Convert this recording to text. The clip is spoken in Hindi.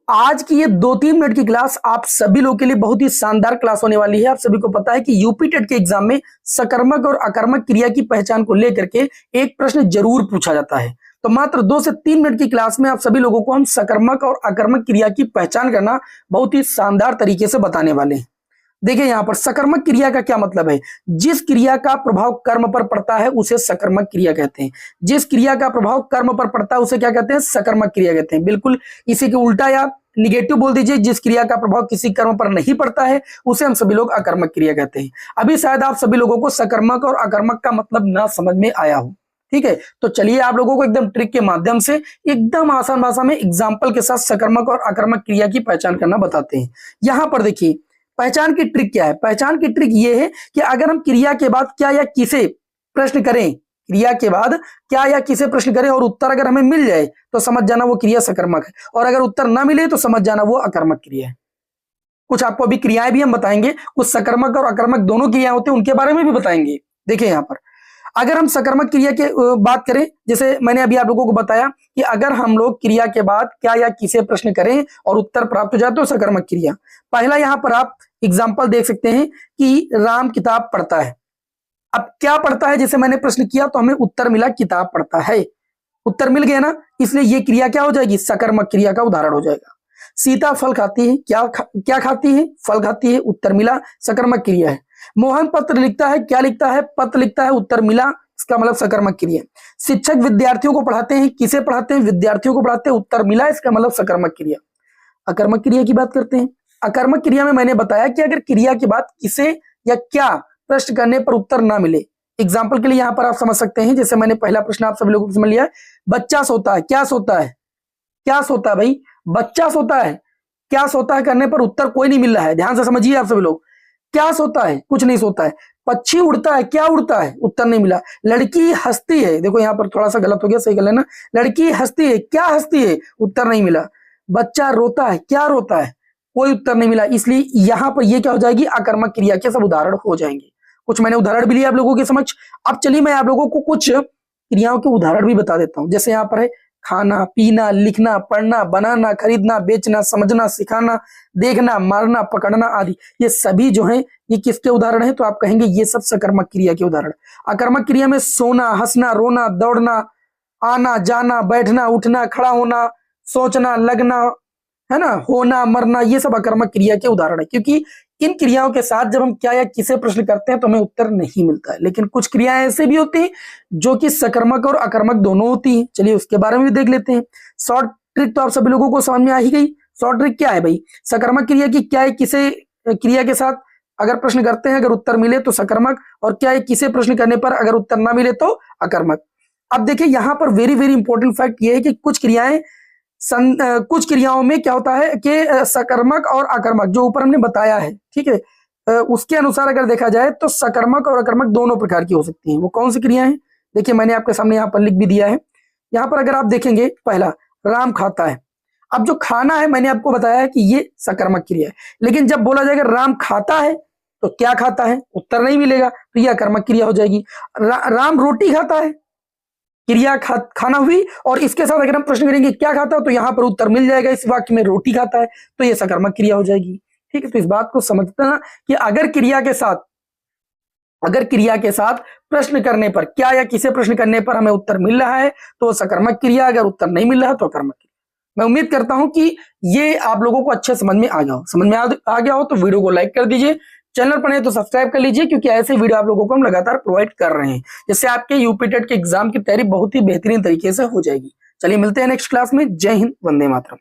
आज की ये 2-3 मिनट की क्लास आप सभी लोगों के लिए बहुत ही शानदार क्लास होने वाली है। आप सभी को पता है कि यूपी टेट के एग्जाम में सकर्मक और अकर्मक क्रिया की पहचान को लेकर के एक प्रश्न जरूर पूछा जाता है। तो मात्र 2 से 3 मिनट की क्लास में आप सभी लोगों को हम सकर्मक और अकर्मक क्रिया की पहचान करना बहुत ही शानदार तरीके से बताने वाले हैं। देखिए यहां पर सकर्मक क्रिया का क्या मतलब है। जिस क्रिया का प्रभाव कर्म पर पड़ता है उसे सकर्मक क्रिया कहते हैं। जिस क्रिया का प्रभाव कर्म पर पड़ता है उसे क्या कहते हैं, सकर्मक क्रिया कहते हैं। बिल्कुल इसी के उल्टा या निगेटिव बोल दीजिए, जिस क्रिया का प्रभाव किसी कर्म पर नहीं पड़ता है उसे हम सभी लोग अकर्मक क्रिया कहते हैं। अभी शायद आप सभी लोगों को सकर्मक और अकर्मक का मतलब ना समझ में आया हो, ठीक है। तो चलिए आप लोगों को एकदम ट्रिक के माध्यम से एकदम आसान भाषा में एग्जाम्पल के साथ सकर्मक और अकर्मक क्रिया की पहचान करना बताते हैं। यहां पर देखिए पहचान की ट्रिक क्या है। पहचान की ट्रिक ये है कि अगर हम क्रिया के बाद क्या या किसे प्रश्न करें, क्रिया के बाद क्या या किसे प्रश्न करें और उत्तर अगर हमें मिल जाए तो समझ जाना वो क्रिया सकर्मक है, और अगर उत्तर ना मिले तो समझ जाना वो अकर्मक क्रिया है। कुछ आपको अभी क्रियाएं भी हम बताएंगे, कुछ सकर्मक और अकर्मक दोनों क्रियाएं होती हैं उनके बारे में भी बताएंगे। देखिए यहां पर अगर हम सकर्मक क्रिया के बात करें, जैसे मैंने अभी आप लोगों को बताया कि अगर हम लोग क्रिया के बाद क्या या किसे प्रश्न करें और उत्तर प्राप्त हो जाए तो सकर्मक क्रिया। पहला यहां पर आप एग्जाम्पल देख सकते हैं कि राम किताब पढ़ता है। अब क्या पढ़ता है, जैसे मैंने प्रश्न किया तो हमें उत्तर मिला किताब पढ़ता है, उत्तर मिल गया ना, इसलिए ये क्रिया क्या हो जाएगी, सकर्मक क्रिया का उदाहरण हो जाएगा। सीता फल खाती है, क्या खाती है, फल खाती है, उत्तर मिला, सकर्मक क्रिया है। मोहन पत्र लिखता है, क्या लिखता है, पत्र लिखता है, उत्तर मिला, इसका मतलब सकर्मक क्रिया। शिक्षक विद्यार्थियों को पढ़ाते हैं, किसे पढ़ाते हैं, विद्यार्थियों को पढ़ाते हैं, उत्तर मिला, इसका मतलब सकर्मक क्रिया। अकर्मक क्रिया की बात करते हैं। अकर्मक क्रिया में मैंने बताया कि अगर क्रिया के बाद किसे या क्या प्रश्न करने पर उत्तर ना मिले, एग्जाम्पल के लिए यहां पर आप समझ सकते हैं, जैसे मैंने पहला प्रश्न आप सभी लोगों को समझ लिया, बच्चा सोता है, क्या सोता है, क्या सोता है भाई, बच्चा सोता है, क्या सोता है करने पर उत्तर कोई नहीं मिल रहा है। ध्यान से समझिए आप सभी लोग, क्या सोता है, कुछ नहीं सोता है। पक्षी उड़ता है, क्या उड़ता है, उत्तर नहीं मिला। लड़की हंसती है, देखो यहां पर थोड़ा सा गलत हो गया, सही कर लेना, लड़की हंसती है, क्या हंसती है, उत्तर नहीं मिला। बच्चा रोता है, क्या रोता है, कोई उत्तर नहीं मिला, इसलिए यहां पर ये क्या हो जाएगी, अकर्मक क्रिया के सब उदाहरण हो जाएंगे। कुछ मैंने उदाहरण भी लिए आप लोगों के समझ। अब चलिए मैं आप लोगों को कुछ क्रियाओं के उदाहरण भी बता देता हूं। जैसे यहाँ पर है खाना, पीना, लिखना, पढ़ना, बनाना, खरीदना, बेचना, समझना, सिखाना, देखना, मारना, पकड़ना आदि, ये सभी जो हैं ये किसके उदाहरण हैं, तो आप कहेंगे ये सब सकर्मक क्रिया के उदाहरण। अकर्मक क्रिया में सोना, हंसना, रोना, दौड़ना, आना जाना, बैठना, उठना, खड़ा होना, सोचना, लगना, है ना, होना, मरना, ये सब अकर्मक क्रिया के उदाहरण है। क्योंकि इन क्रियाओं के साथ जब हम क्या या किसे प्रश्न करते हैं तो हमें उत्तर नहीं मिलता है। लेकिन कुछ क्रियाएं ऐसे भी होती हैं जो कि सकर्मक और अकर्मक दोनों होती हैं। चलिए उसके बारे में भी देख लेते हैं। शॉर्ट ट्रिक तो आप सभी लोगों को समझ में आ ही गई। शॉर्ट ट्रिक क्या है भाई, सकर्मक क्रिया की क्या है किसे क्रिया के साथ अगर प्रश्न करते हैं, अगर उत्तर मिले तो सकर्मक, और क्या है किसे प्रश्न करने पर अगर उत्तर ना मिले तो अकर्मक। अब देखिए यहाँ पर वेरी वेरी इंपॉर्टेंट फैक्ट ये है कि कुछ क्रियाओं में क्या होता है कि सकर्मक और अकर्मक जो ऊपर हमने बताया है, ठीक है, उसके अनुसार अगर देखा जाए तो सकर्मक और अकर्मक दोनों प्रकार की हो सकती हैं। वो कौन सी क्रिया है, देखिए मैंने आपके सामने यहाँ पर लिख भी दिया है। यहाँ पर अगर आप देखेंगे, पहला राम खाता है। अब जो खाना है मैंने आपको बताया है कि ये सकर्मक क्रिया है, लेकिन जब बोला जाएगा राम खाता है तो क्या खाता है, उत्तर नहीं मिलेगा, तो यह अकर्मक क्रिया हो जाएगी। राम रोटी खाता है, क्रिया खाना हुई, और इसके साथ अगर हम प्रश्न करेंगे क्या खाता है तो यहां पर उत्तर मिल जाएगा, इस वाक्य में रोटी खाता है, तो यह सकर्मक क्रिया हो जाएगी। ठीक है, तो इस बात को समझना कि अगर क्रिया के साथ प्रश्न करने पर, क्या या किसे प्रश्न करने पर हमें उत्तर मिल रहा है तो सकर्मक क्रिया, अगर उत्तर नहीं मिल रहा है तो अकर्मक क्रिया। मैं उम्मीद करता हूं कि ये आप लोगों को अच्छे समझ में आ गया हो। समझ में आ गया हो तो वीडियो को लाइक कर दीजिए, चैनल पर नहीं तो सब्सक्राइब कर लीजिए, क्योंकि ऐसे वीडियो आप लोगों को हम लगातार प्रोवाइड कर रहे हैं, जिससे आपके यूपी टेट के एग्जाम की तैयारी बहुत ही बेहतरीन तरीके से हो जाएगी। चलिए मिलते हैं नेक्स्ट क्लास में। जय हिंद, वंदे मातरम।